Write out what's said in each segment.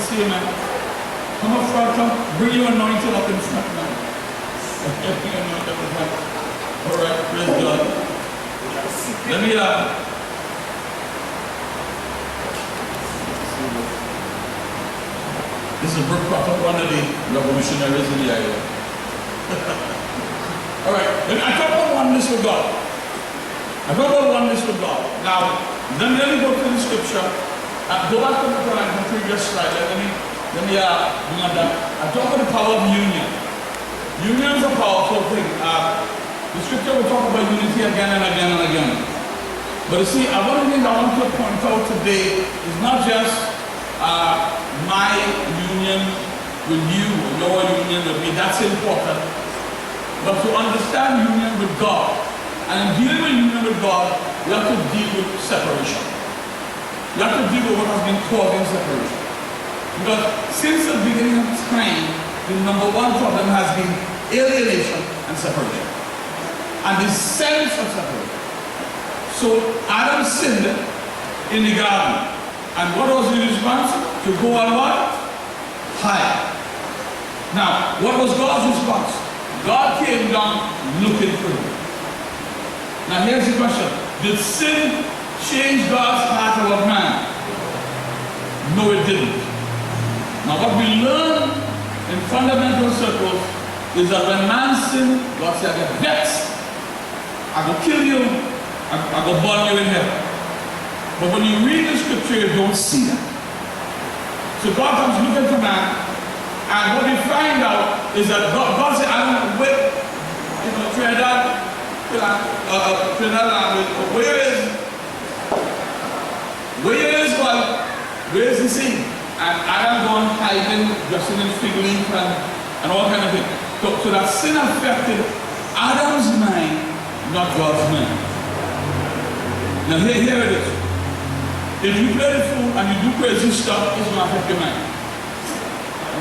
See, man. Come up front, come. Bring your anointing up in front, man. Bring your anointing up in front. All right, praise God. Let me, this is Brooke Crawford, one of the revolutionaries in the area. All right, I talk about oneness with God. I talk about oneness with God. Now, let me go to the scripture. Go back to the previous slide. Let me bring on that. I talk about the power of union. Union is a powerful thing. The scripture will talk about unity again and again and again. But you see, one of the things I want to point out today is not just my union with you, or your union with me. That's important. But to understand union with God, and in dealing with union with God, you have to deal with separation. You have to deal with what has been causing separation. Because since the beginning of time, the number one problem has been alienation and separation. And the sense of separation. So Adam sinned in the garden. And what was his response? To go and what? Hide. Now, what was God's response? God came down looking for him. Now here's the question. Did sin change God's heart about man? No, it didn't. Now what we learn in fundamental circles is that when man sinned, God said, I get vexed. I will kill you. I will burn you in hell. But when you read the scripture, you don't see that. So God comes looking for man, and what we find out is that God said, I don't wait, Trinidad, where is the sin? And Adam gone hiding, dressing in fig leaf and all kind of things. So that sin affected Adam's mind, not God's mind. Now here it is. If you play the fool and you do crazy stuff, it's going to affect your mind.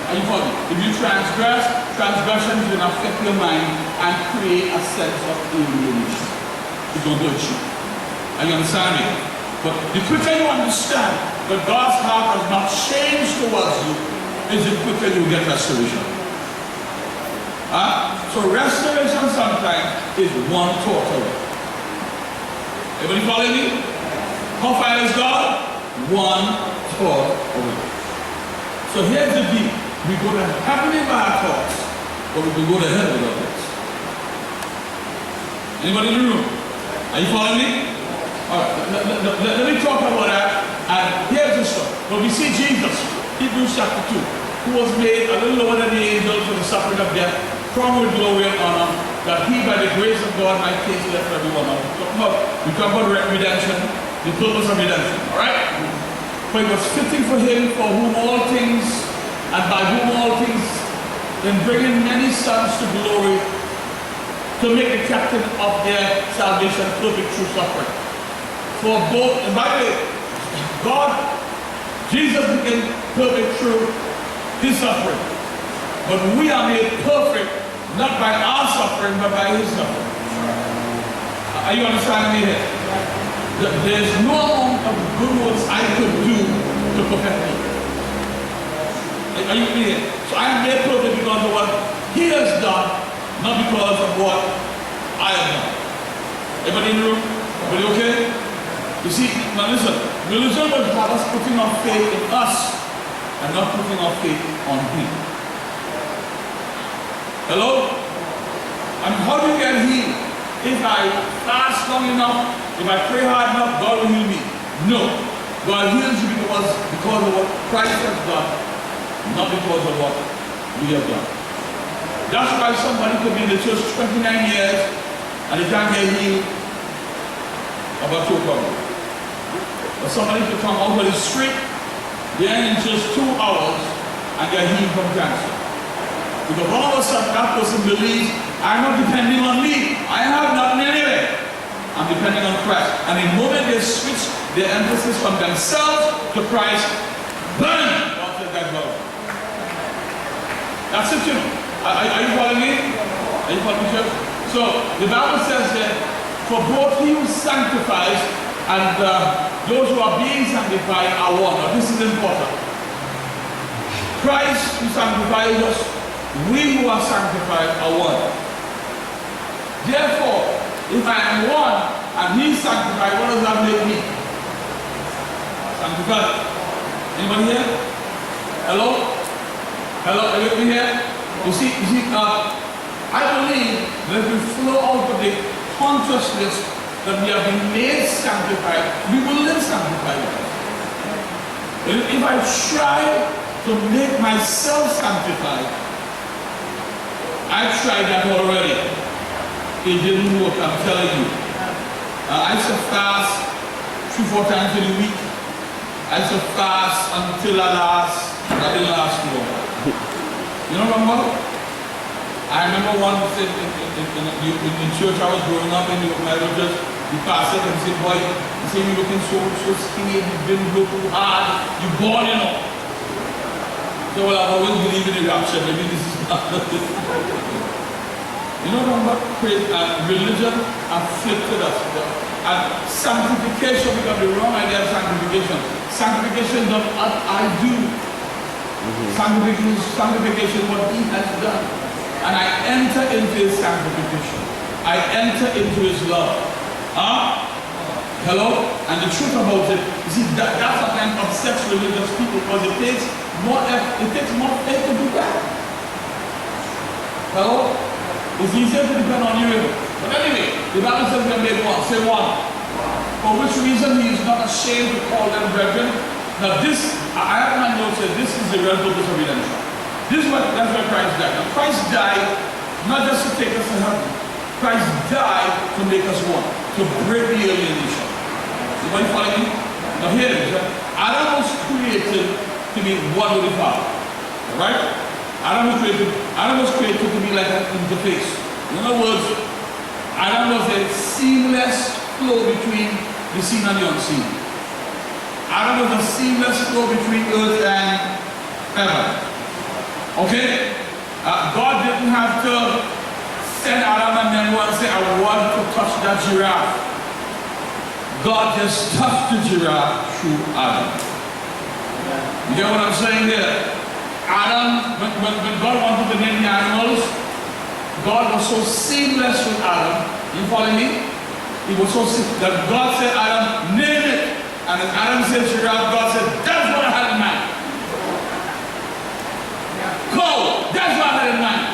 Are you following? If you transgress, transgression is going to affect your mind and create a sense of alienation. It's going to hurt you. Are you understanding? But the quicker you understand that God's heart has not changed towards you, is the quicker you get restoration. So restoration sometimes is one thought away. Everybody following me? How far is God? One thought away. So here's the deal. We go to heaven by our thoughts, or we can go to hell with our thoughts. Anybody in the room? Are you following me? Alright, let me talk about that. And here's the story. When we see Jesus, Hebrews chapter 2, who was made a little lower than the angels for the suffering of death, crowned with glory and honor, that he by the grace of God might taste death for everyone. We talk about redemption, the purpose of redemption. Alright? For it was fitting for him, for whom all things, and by whom all things, in bringing many sons to glory, to make the captain of their salvation perfect through suffering. For both, and by the way, God, Jesus became perfect through his suffering. But we are made perfect, not by our suffering, but by his suffering. Are you understanding me here? There's no amount of good works I could do to perfect me. Are you clear? So I am made perfect because of what he has done, not because of what I have done. Everybody in the room? Everybody okay? You see, now listen, religion will have us putting our faith in us and not putting our faith on him. Hello? And how do you get healed? If I fast long enough, if I pray hard enough, God will heal me. No. God heals you because of what Christ has done, not because of what we have done. That's why somebody could be in the church 29 years and they can't get healed about your problem. But somebody could come out of the street, then in just 2 hours and get healed from cancer. Because all of a sudden that person believes, I'm not depending on me. I have nothing anyway. I'm depending on Christ. And the moment they switch their emphasis from themselves to Christ, burn! God says that God. That's it, you know. Are you following me? Are you following me, church? So the Bible says that for both he who sanctifies and those who are being sanctified are one. Now this is important. Christ who sanctifies us, we who are sanctified are one. Therefore, if I am one and he is sanctified, what does that make me? Sanctified. Anybody here? Hello? Hello? Are you here? You see, I believe that if we flow out of the consciousness that we have been made sanctified, we will live sanctified. If I try to make myself sanctified, I tried that already. It didn't work, I'm telling you. I used to fast 3-4 times in a week. I used to fast until that didn't last long. You know what I'm about? I remember once in church I was growing up in my religious, the pastor and said, boy, you say you're looking so skinny, you've been looking hard, you're born, you know. So well, I've always believed in the rapture, maybe this is not. You know what I'm about? Religion afflicted us. And sanctification, because the wrong idea of sanctification. Sanctification is not what I do. Sanctification is what he has done. And I enter into his sanctification. I enter into his love. Hello? And the truth about it, you see, that's sometimes upsets religious people because it takes more faith to do that. Hello? It's easier to depend on you. But anyway, the Bible says we are made one. Say one. For which reason he is not ashamed to call them brethren. Now this, I have my notes that this is the real purpose of redemption. That's why Christ died. Now Christ died not just to take us to heaven. Christ died to make us one. To break the alienation. Everybody follow me? Now here it is. Adam was created to be one with the Father. Alright? Adam was created to be like an interface. In other words, Adam was a seamless flow between the seen and the unseen. Adam was a seamless flow between earth and heaven. Okay? God didn't have to send Adam and then one say, I want to touch that giraffe. God just touched the giraffe through Adam. You get what I'm saying there? Adam, when God wanted to name the animals, God was so seamless with Adam. You follow me? He was so seamless that God said, Adam, name it. And as Adam said giraffe, God said, that's what I had in mind. Go, that's what I had in mind.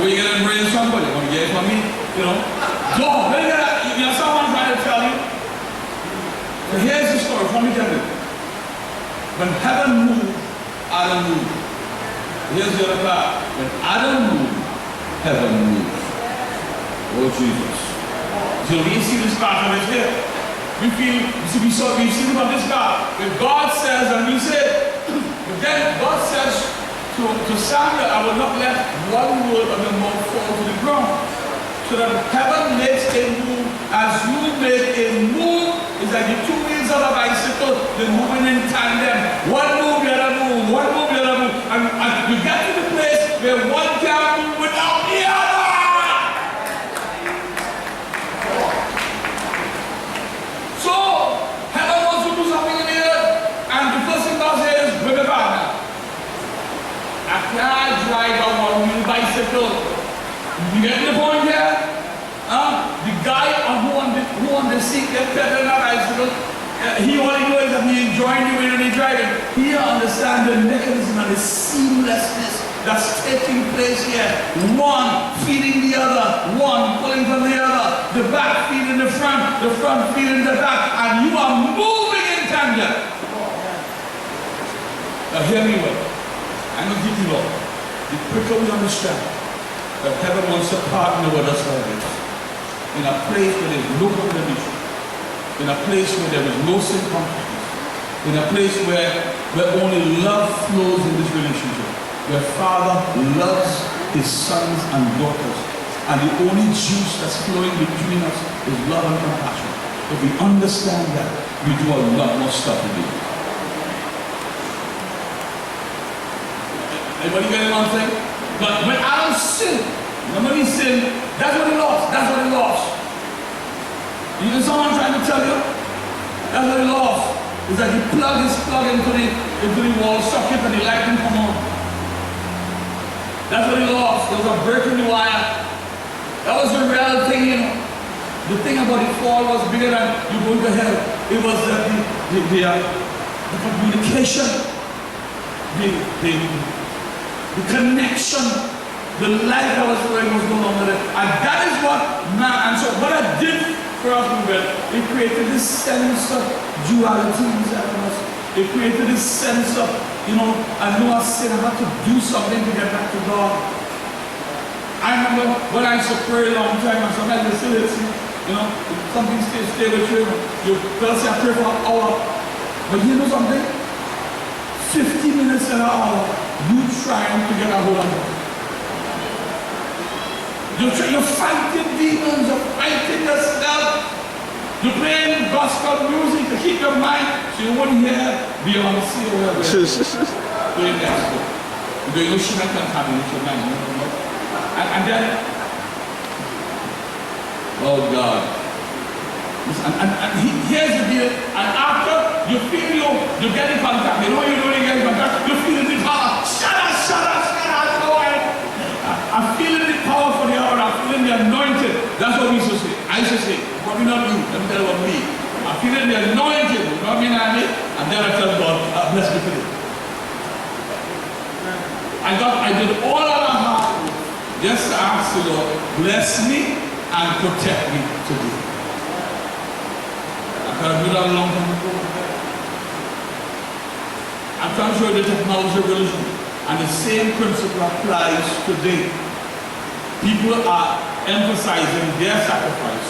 We're going to bring somebody, want to get it from me? You know? Go, you know, someone trying to tell you. So here's the story, let me tell you. When heaven moved, Adam moved. Here's the other part. When Adam moved, heaven moved. Oh Jesus. So we see this part of it here. We've seen about this part. When God says, and we say, but then God says to Samuel, I will not let one word of your mouth fall to the ground. So that heaven makes a move as you make a move. It's like the two wheels of a bicycle, they're moving in tandem. One move, the other move, one move, the other move. And you get to the place where one can't move without the other. So, heaven wants to do something in the earth. And the first thing God says is, with the Father. I can't drive a one-wheel bicycle. You get the point here? The guy who on the seat gets better than a bicycle, he only knows that he enjoying the way that he's driving. He understands the mechanism and the seamlessness that's taking place here. One feeding the other, one pulling from the other, the back feeding the front feeding the back, and you are moving in tandem. Now hear me well. I'm going to give you all. The quicker we understand that heaven wants to partner with us like this, in a place where there is no condemnation, in a place where there is no sin consciousness, in a place where only love flows in this relationship, where Father loves his sons and daughters, and the only juice that's flowing between us is love and compassion. If we understand that, we do a lot more stuff to do. Anybody getting what I'm saying? But when Adam sinned, remember he sinned, that's what he lost. That's what he lost. You know someone trying to tell you? That's what he lost. It's like he plugged his plug into the into the wall socket and the lightning come on. That's what he lost. There was a break in the wire. That was the real thing, you know. The thing about the fall was bigger than you going to hell. It was the communication, the connection, the light that was flowing was no longer there. And that is what man, and so what I did for us, it created this sense of duality inside of us. It created this sense of, you know, I know I sin, I have to do something to get back to God. I remember when I used to pray a long time, and sometimes you still hits me, you know, something stay with you. You first say I pray for an hour. But you know something? 50 minutes and an hour, you trying to get a hold of it. You're fighting demons, you're fighting yourself. You're playing gospel music to keep your mind so you won't hear Beyonce or whatever. Doing that stuff. You're doing no shit and contaminate your mind. You know? And then, oh God. Here's the deal. And after you feel you get in contact, you know when you don't get in contact, you feel the power. Shut up. I'm feeling the power for the hour. I'm feeling the anointing. That's what we used to say. I used to say, probably not you. Let me tell you about me. I'm feeling the anointing. You know what I mean? And then I tell God, bless me today. I did all of my heart just to ask the Lord, bless me and protect me today. I could have do that a long time ago. I'm trying to show you the technology of religion. And the same principle applies today. People are emphasizing their sacrifice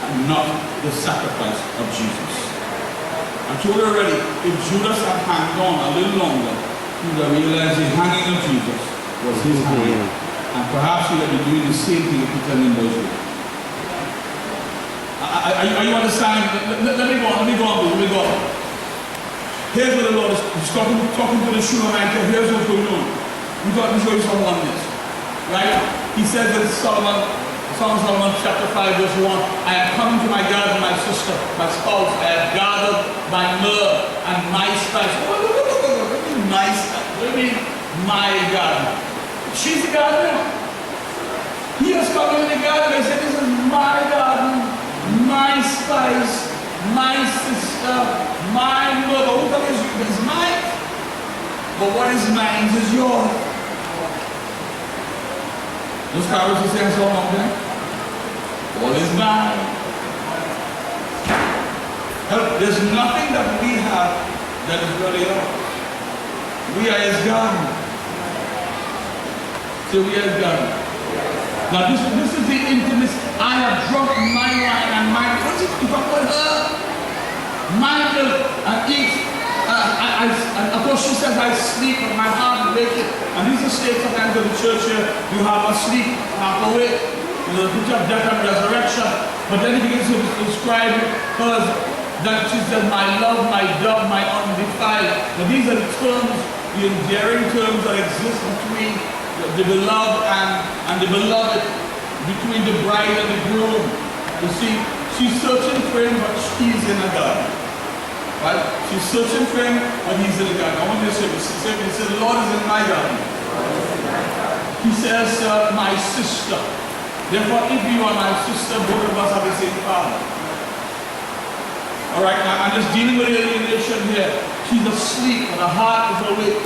and not the sacrifice of Jesus. I told you already, if Judas had hanged on a little longer, he would have realized the hanging of Jesus was his hanging. And perhaps he would be doing the same thing if he turned in those ways. Are you understanding? Let me go on. Here's what the Lord is talking to the Shulamite. Here's what's going on. Let me show you some oneness. Right? He says in Song of Solomon chapter 5 verse 1, I am coming to my garden, my sister, my spouse. I have gathered my myrrh and my spice. What do you mean my spice? What do you mean my garden? She's the gardener. He was coming in the garden. He said, this is my garden, my spice, my sister, my mother. What is mine? But what is mine is yours. Those carols are saying so long, okay? All is mine. There's nothing that we have that is really ours. We are his garden. So we are his garden. Now this is the intimacy. I have drunk my wine and my, what is it? If I put her, my milk and eat. And of course she says I sleep and my heart is waking. And these are states sometimes in the church here, you have a sleep, half awake. You know, the picture of death and resurrection. But then he begins to describe her that she says, my love, my dove, my undefiled. But these are the terms, the endearing terms that exist between the beloved and the beloved, between the bride and the groom. You see, she's searching for him, but he's in a garden. Right? She's searching for him, but he's in the garden. I want you to say this. He said, the Lord is in my garden. He says, my sister. Therefore, if you are my sister, both of us have the same father. All right, now I'm just dealing with alienation here. She's asleep, and her heart is awake.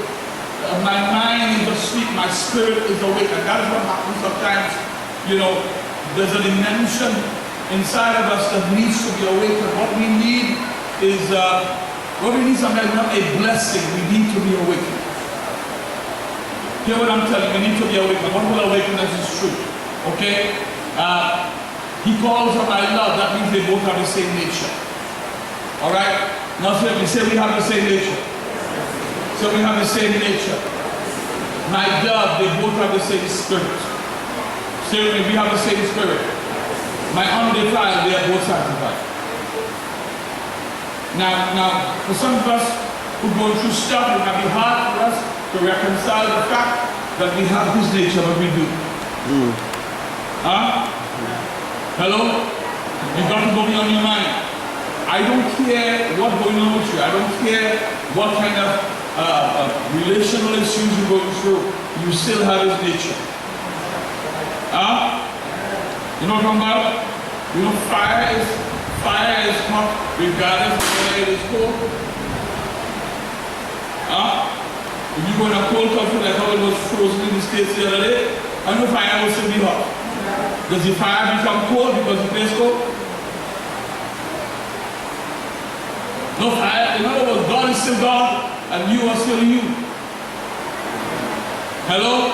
My mind is asleep, my spirit is awake. And that is what happens sometimes. You know, there's a dimension inside of us that needs to be awakened. What we need is, sometimes not a blessing, we need to be awakened. Hear what I'm telling you, we need to be awakened. What will awaken us is truth. Okay? He calls her my love, that means they both have the same nature. Alright? Now so we say we have the same nature. So we have the same nature. My dove, they both have the same spirit. So we have the same spirit. My undefiled, they are both sanctified. Now, for some of us who go through stuff, it might be hard for us to reconcile the fact that we have this nature, but we do. Hello? You've got to go beyond your mind. I don't care what's going on with you. I don't care what kind of you're going through, you still have his nature. Huh? You know what I'm talking about? You know, fire is hot regardless of whether it is cold. Huh? If you go in a cold country like how it was frozen in the States the other day, I know fire will still be hot. Does the fire become cold because the place cold? No fire. In other words, God is still God and you are still you. Hello?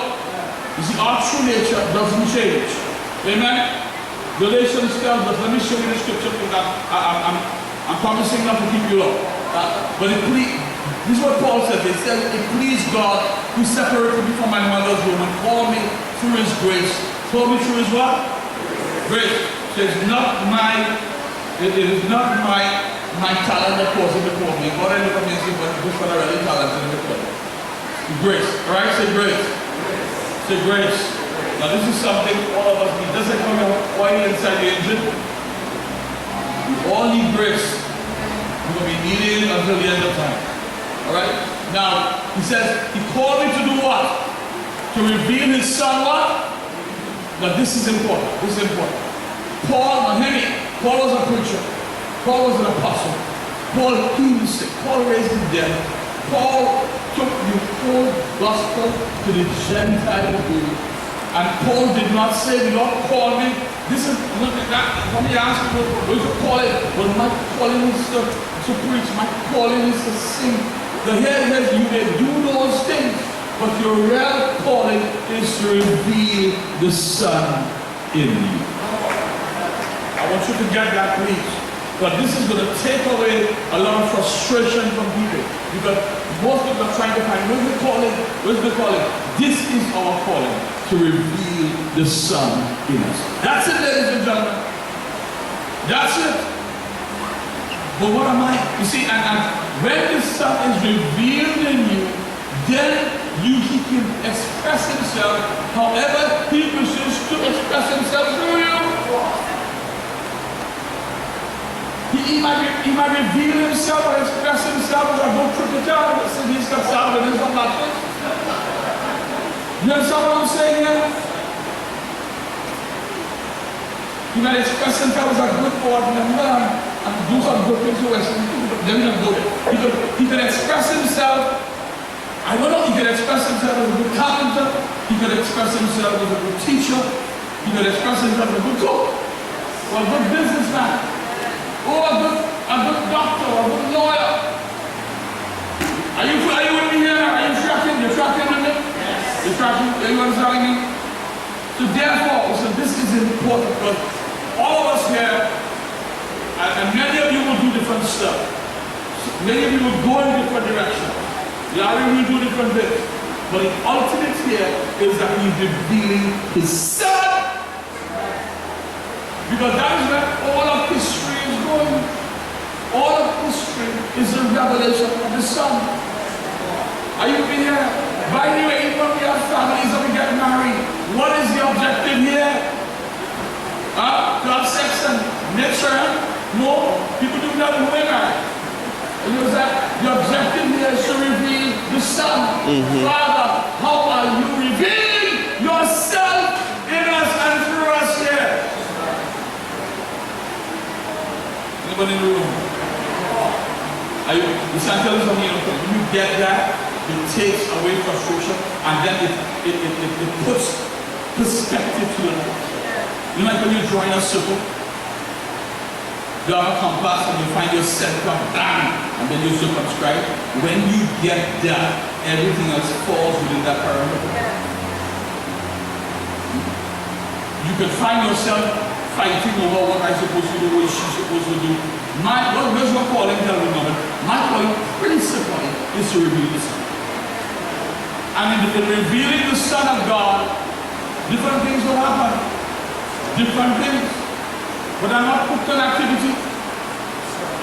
You see, our true nature doesn't change. Amen? Galatians tells us, let me show you the scripture because I'm promising not to keep you long. But this is what Paul says. He says, it pleased God who separated me from my mother's womb and called me through his grace. Called me through his what? Grace. So it is not my talent that caused him to call me. God didn't look at me and say, but this one already talented in the club. Grace. Alright? Say grace. Say grace. Now this is something all of us need. Doesn't come with oil inside the engine. We all need grace. We're going to be needing it until the end of time. Alright? Now, he says, he called me to do what? To reveal his son what? Now this is important. This is important. Paul was a preacher. Paul was an apostle. Paul healed the sick. Paul raised the dead. Paul took the whole gospel to the Gentile world. And Paul did not say, the Lord called me. This is not that. When he asked me, what is your calling? Well, my calling is to preach. My calling is to sing. The here says you may do those things, but your real calling is to reveal the Son in you. I want you to get that, please. But this is going to take away a lot of frustration from people. Because most people are trying to find, where's the calling? Where's the calling? This is our calling, to reveal the Son in us. That's it, ladies and gentlemen. That's it. But what am I? You see, and when the Son is revealed in you, then he can express himself however he wishes to express himself through you. He might reveal himself or express himself as a good cricketer. So he's got salvation from that. You understand what I'm saying here? He might express himself as a good man and do some good things to us. Then he don't go there. He can express himself. I don't know. He can express himself as a good carpenter. He can express himself as a good teacher. He can express himself as a good cook or a good businessman. Oh, a good doctor, a good lawyer. Are you with me here? Are you tracking? You're tracking with me? Yes. You're tracking? Are you understanding me? So therefore, this is important because all of us here, and many of you will do different stuff. Many of you will go in different directions. Larry will do different things. But the ultimate here is that he's revealing his Son. Because that is where all of history is going. All of history is a revelation of the Son. Are you here? By the way, even when we have families and we get married, what is the objective here? To have sex and make sure? No, people do that when we're married. You know that? The objective here is to reveal the Son. Father, how are you revealing yourself in us and through us here? Anybody in the room? You shall tell us something. When you get that, it takes away frustration and then it puts perspective to your life. You know, like when you're drawing a circle, you have a compass and you find your center, bang, and then you circumscribe. When you get that, everything else falls within that parameter. You can find yourself fighting over what I'm supposed to do, what she's supposed to do. Where's your calling? Tell me, Mother. My calling, principally, is to reveal the Son. And in revealing the Son of God, different things will happen. Different things. But I'm not hooked on activity.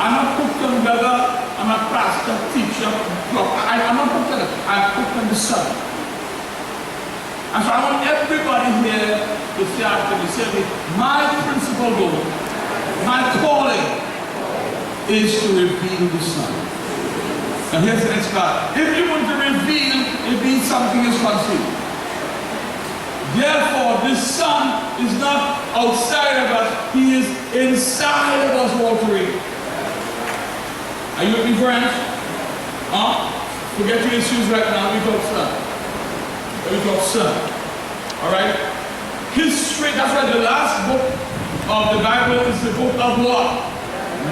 I'm not hooked on whether I'm a pastor, teacher, I'm not hooked on it. I'm hooked on the Son. And so I want everybody here to say after me, say me, my principal goal, my calling is to reveal the Son. And here's the next part. If you want to reveal, it means something is not outside of us, He is inside of us, Walter Reed. Are you with me, friends? Forget your issues right now. We talk son. We talk son. Alright? History, that's why the last book of the Bible is the book of what?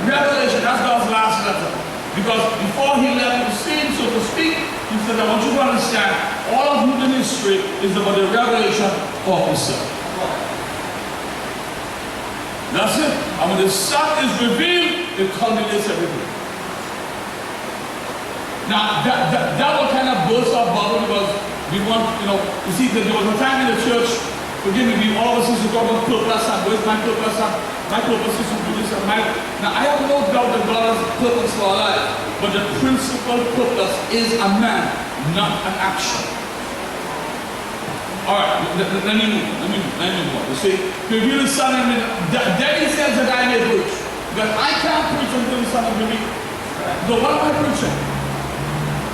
Revelation. That's God's last letter. Because before He left the scene, so to speak, He said, I want you to understand, all of human history is about the revelation of the Son. That's it. And when the Son is revealed, it culminates everything. Now, that will kind of burst our bubble because we want, you see, there was a time in the church, forgive me, we all of us used to talk about purpose and where's my purpose and my purpose is to do this and my... Now, I have no doubt that God has a purpose for our life, but the principal purpose is a man, not an action. All right, let me move on. You see, reveal the Son in me. Then He says that I may preach. Because I can't preach until the Son is revealed. So what am I preaching?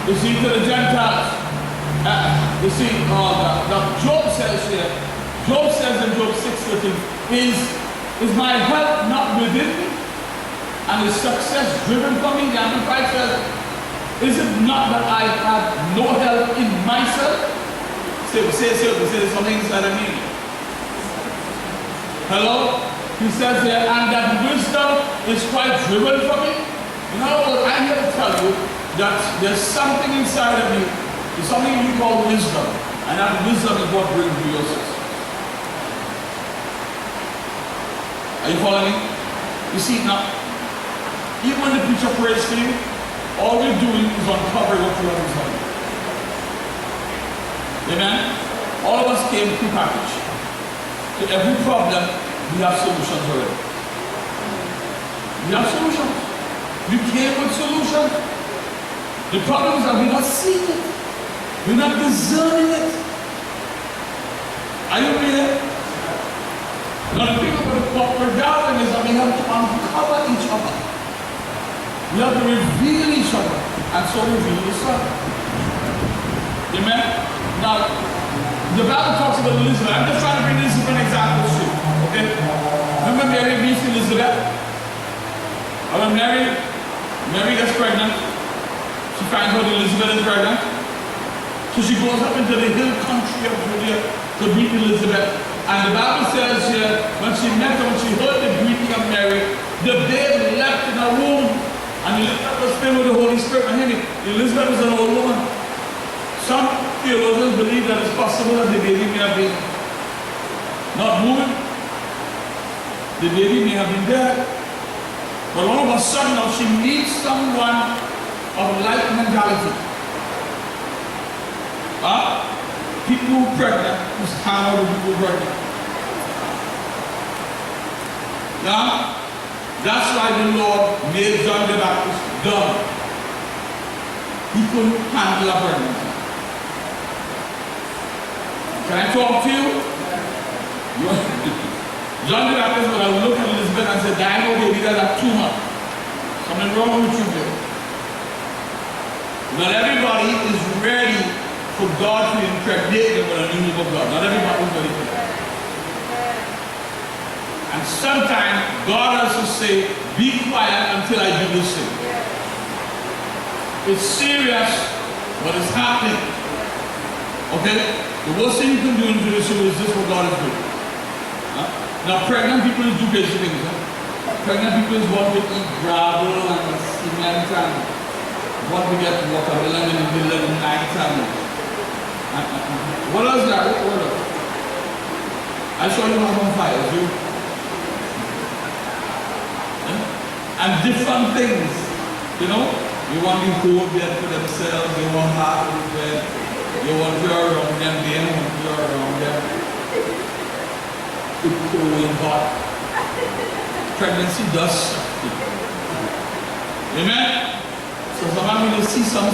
You see, to the Gentiles. You see, Job says here, Job says in Job 6:13, is my help not within me? And is success driven from me? The Amplified says, is it not that I have no help in myself? Say something inside of me. Hello? He says here, and that wisdom is quite driven from me. In other words, I'm here to tell you that there's something inside of me. There's something we call wisdom. And that wisdom is what brings you your success. Are you following me? You see, now, even when the preacher prays for you, all we're doing is uncovering what you have inside. Amen? All of us came prepackaged. To every problem, we have solutions already. We have solutions. We came with solutions. The problem is that we're not seeing it. We're not discerning it. Are you reading? Now the thing about what we're gathering is that we have to uncover each other. We have to reveal each other. And so reveal the Son. Amen? Now, the Bible talks about Elizabeth. I'm just trying to bring this different examples to you. Okay? Remember Mary meets Elizabeth? When Mary gets pregnant, she finds out Elizabeth is pregnant. So she goes up into the hill country of Judea to meet Elizabeth. And the Bible says here, when she met her, when she heard the greeting of Mary, the babe leapt in her womb. And Elizabeth was filled with the Holy Spirit. And Elizabeth was an old woman. Some theologians believe that it's possible that the baby may have been not moving. The baby may have been dead. But all of a sudden now she meets someone of like mentality. People who are pregnant, who's hang out with people who are pregnant. Now, that's why the Lord made John the Baptist dumb. He couldn't handle a pregnancy. Can I talk to you? John the Baptist would have looked at Elizabeth and said, I know baby, that's a tumor. Something wrong with you there. Not everybody is ready for God to impregnate them with a new of God. Not everybody is ready for that. And sometimes God has to say, be quiet until I do this thing. It's serious, but it's happening. Okay? The worst thing you can do in Jerusalem is this what God is doing. Now pregnant people do crazy things. Pregnant people is what we eat gravel and cement and what we get watermelon in the middle of the night and what else that? What else? I saw you have on fire, you. And different things. You know? You want the whole bed for themselves, you want half of the bed, you want to around them, they don't want to around them. It's cold and hot. Pregnancy does something. Amen? So sometimes when you see some